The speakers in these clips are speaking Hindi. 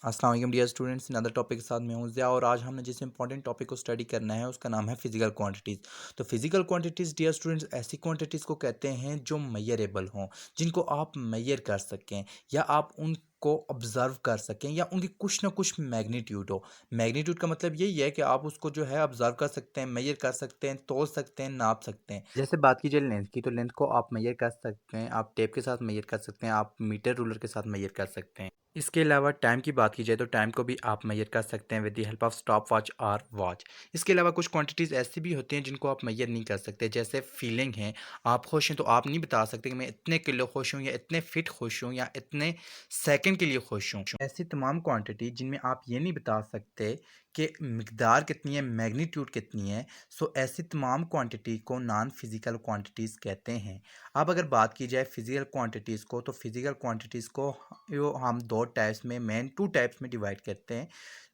अस्सलाम वालेकुम डियर स्टूडेंट्स, अनदर टॉपिक के साथ मैं हूं ज़िया और आज हमने जिस इंपॉर्टेंट टॉपिक को स्टडी करना है उसका नाम है फिजिकल क्वांटिटीज़। तो फिजिकल क्वांटिटीज़ डियर स्टूडेंट्स ऐसी क्वांटिटीज़ को कहते हैं जो मेजरेबल हों, जिनको आप मेजर कर सकें या आप उनको ऑब्जर्व कर सकें या उनकी कुछ ना कुछ मैग्नीट्यूड हो। मैग्नीट्यूड का मतलब यही है कि आप उसको जो है ऑब्जर्व कर सकते हैं, मेजर कर सकते हैं, तोल सकते हैं, नाप सकते हैं। जैसे बात की जाए लेंथ की, तो लेंथ को आप मेजर कर सकते हैं, आप टेप के साथ मेजर कर सकते हैं, आप मीटर रूलर के साथ मेजर कर सकते हैं। इसके अलावा टाइम की बात की जाए तो टाइम को भी आप मेजर कर सकते हैं with the help of stop watch और वॉच। इसके अलावा कुछ क्वांटिटीज़ ऐसी भी होती हैं जिनको आप मेजर नहीं कर सकते, जैसे फीलिंग है। आप खुश हैं तो आप नहीं बता सकते कि मैं इतने किलो खुश हूँ या इतने फिट खुश हूँ या इतने सेकंड के लिए खुश हूँ। ऐसी तमाम क्वांटिटी जिनमें आप ये नहीं बता सकते कि मिकदार कितनी है, मैग्नीट्यूड कितनी है। सो ऐसी तमाम क्वांटिटी को नॉन फिजिकल क्वांटिटीज़ कहते हैं। अब अगर बात की जाए फिजिकल क्वांटिटीज़ को, तो फिजिकल क्वांटिटीज़ को यो हम दो टाइप्स में, मेन टू टाइप्स में डिवाइड करते हैं।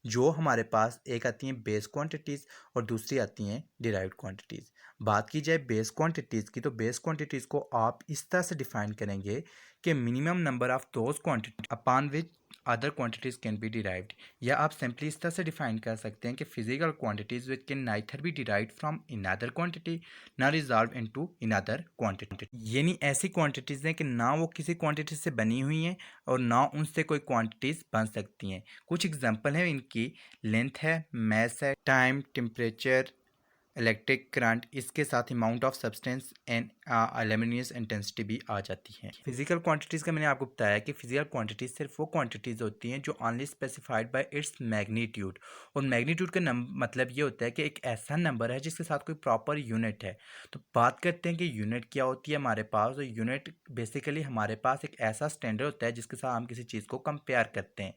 जो हमारे पास एक आती हैं बेस क्वांटिटीज़ और दूसरी आती हैं डिराइव्ड क्वांटिटीज़। बात की जाए बेस क्वांटिटीज़ की, तो बेस क्वांटिटीज़ को आप इस तरह से डिफाइन करेंगे कि minimum number of those quantity upon which other quantities can be derived. या आप सिंपली इस तरह से डिफाइन कर सकते हैं कि physical quantities which can neither be derived from in other quantity nor resolve into in other quantity. यानी ऐसी क्वांटिटीज़ हैं कि ना वो किसी क्वांटिटी से बनी हुई हैं और ना उनसे कोई क्वांटिटीज़ बन सकती हैं। कुछ एग्जांपल है इनकी, लेंथ है, मास है, टाइम, टेम्परेचर, इलेक्ट्रिक करंट, इसके साथ amount of substance and luminous intensity भी आ जाती है। फिजिकल क्वांटिटीज़ का मैंने आपको बताया कि फिजिकल क्वांटिटीज़ सिर्फ वो क्वांटिटीज़ होती हैं जो only specified by its magnitude. और मैग्नीट्यूड का मतलब ये होता है कि एक ऐसा नंबर है जिसके साथ कोई प्रॉपर यूनिट है। तो बात करते हैं कि यूनिट क्या होती है हमारे पास। तो यूनिट बेसिकली हमारे पास एक ऐसा स्टैंडर्ड होता है जिसके साथ हम किसी चीज़ को कंपेयर करते हैं।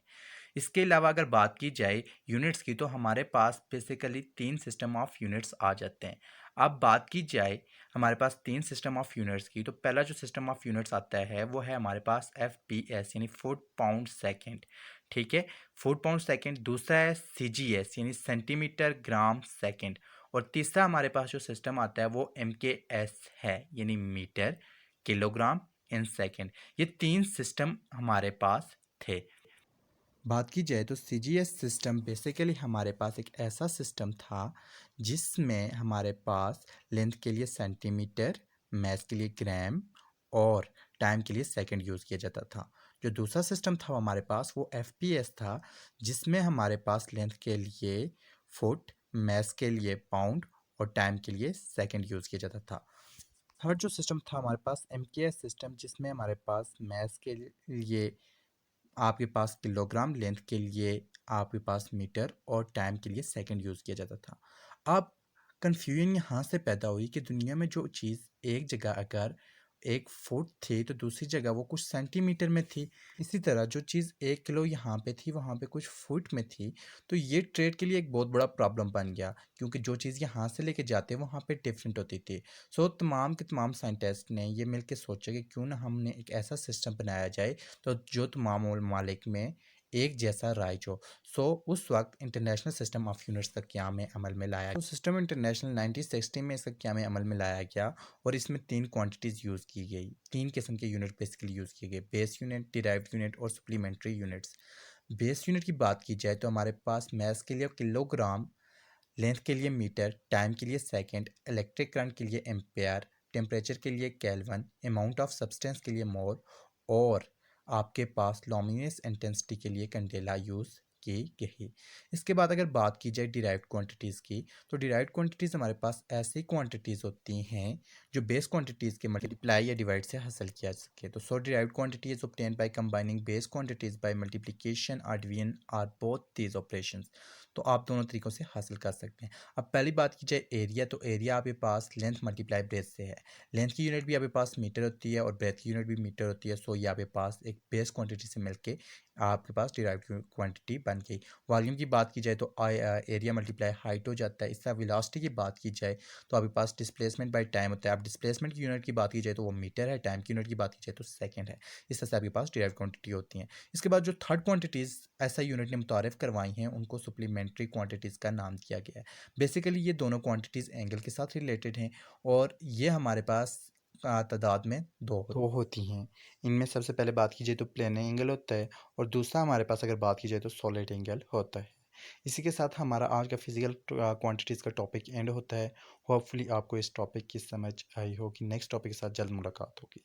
इसके अलावा अगर बात की जाए यूनिट्स की, तो हमारे पास बेसिकली तीन सिस्टम ऑफ यूनिट्स आ जाते हैं। अब बात की जाए हमारे पास तीन सिस्टम ऑफ यूनिट्स की, तो पहला जो सिस्टम ऑफ यूनिट्स आता है वो है हमारे पास FPS यानी फुट पाउंड सेकंड। ठीक है, फुट पाउंड सेकंड। दूसरा है CGS यानी सेंटीमीटर ग्राम सेकंड। और तीसरा हमारे पास जो सिस्टम आता है वो MKS है यानी मीटर किलोग्राम इन सेकंड। ये तीन सिस्टम हमारे पास थे। बात की जाए तो CGS सिस्टम बेसिकली हमारे पास एक ऐसा सिस्टम था जिसमें हमारे पास लेंथ के लिए सेंटीमीटर, मास के लिए ग्राम और टाइम के लिए सेकंड यूज़ किया जाता था। जो दूसरा सिस्टम था हमारे पास वो FPS था, जिसमें हमारे पास लेंथ के लिए फुट, मास के लिए पाउंड और टाइम के लिए सेकंड यूज़ किया जाता था। थर्ड जो सिस्टम था हमारे पास MKS सिस्टम, जिसमें हमारे पास मास के लिए आपके पास किलोग्राम, लेंथ के लिए आपके पास मीटर और टाइम के लिए सेकंड यूज़ किया जाता था। अब कन्फ्यूजन यहाँ से पैदा हुई कि दुनिया में जो चीज़ एक जगह अगर एक फुट थी तो दूसरी जगह वो कुछ सेंटीमीटर में थी। इसी तरह जो चीज़ 1 किलो यहाँ पे थी वहाँ पे कुछ फुट में थी। तो ये ट्रेड के लिए एक बहुत बड़ा प्रॉब्लम बन गया, क्योंकि जो चीज़ यहाँ से लेके जाते वहाँ पे डिफरेंट होती थी। सो तमाम के तमाम साइंटिस्ट ने ये मिल के सोचा कि क्यों ना हमने एक ऐसा सिस्टम बनाया जाए तो जो तमाम ममालिक में एक जैसा राइज हो। सो उस वक्त इंटरनेशनल सिस्टम ऑफ यूनिट्स का क़याम अमल में लाया। तो सिस्टम इंटरनेशनल 1960 में इसका क़याम अमल में लाया गया और इसमें तीन क्वांटिटीज़ यूज़ की गई। तीन किस्म के यूनिट बेसिकली यूज़ किए गए: बेस यूनिट, डिराइव्ड यूनिट और सप्लीमेंट्री यूनिट्स। बेस यूनिट की बात की जाए तो हमारे पास मास के लिए किलोग्राम, लेंथ के लिए मीटर, टाइम के लिए सेकंड, इलेक्ट्रिक करंट के लिए एम्पेयर, टेम्परेचर के लिए केल्विन, अमाउंट ऑफ सब्सटेंस के लिए मोल और आपके पास लुमिनस इंटेंसिटी के लिए कैंडेला यूज़ की गई। इसके बाद अगर बात की जाए डिराइव्ड क्वांटिटीज़ की, तो डिराइव्ड क्वांटिटीज़ हमारे पास ऐसी क्वांटिटीज़ होती हैं जो बेस क्वांटिटीज़ के मल्टीप्लाई या डिवाइड से हासिल किया जा सके। तो so derived quantity is obtained by combining base quantities by multiplication और division or both these operations. तो आप दोनों तरीक़ों से हासिल कर सकते हैं। अब पहली बात की जाए एरिया, तो एरिया आपके पास लेंथ मल्टीप्लाई ब्रेथ से है। लेंथ की यूनिट भी आपके पास मीटर होती है और ब्रेथ की यूनिट भी मीटर होती है। सो ये आपके पास एक बेस क्वांटिटी से मिलके आपके पास डिराइव्ड क्वांटिटी बन गई। वॉल्यूम की बात की जाए तो एरिया मल्टीप्लाई हाइट हो जाता है। इससे वेलोसिटी की बात की जाए तो आपके पास डिस्प्लेसमेंट बाय टाइम होता है। अब डिस्प्लेसमेंट की यूनिट की बात की जाए तो वो मीटर है, टाइम की यूनिट की बात की जाए तो सेकंड है। इस तरह से आपके पास डिराइव्ड क्वांटिटी होती हैं। इसके बाद जो थर्ड क्वांटिटीज़ ऐसा यूनिट ने मुतारिफ करवाई हैं उनको सप्लीमेंट्री क्वांटिटीज़ का नाम दिया गया है। बेसिकली ये दोनों क्वांटिटीज़ एंगल के साथ रिलेटेड हैं और ये हमारे पास तादाद में 2 2 होती हैं। इनमें सबसे पहले बात की जाए तो प्लेन एंगल होता है और दूसरा हमारे पास अगर बात की जाए तो सॉलिड एंगल होता है। इसी के साथ हमारा आज का फिजिकल क्वांटिटीज़ का टॉपिक एंड होता है। होपफुली आपको इस टॉपिक की समझ आई होगी। नेक्स्ट टॉपिक के साथ जल्द मुलाकात होगी।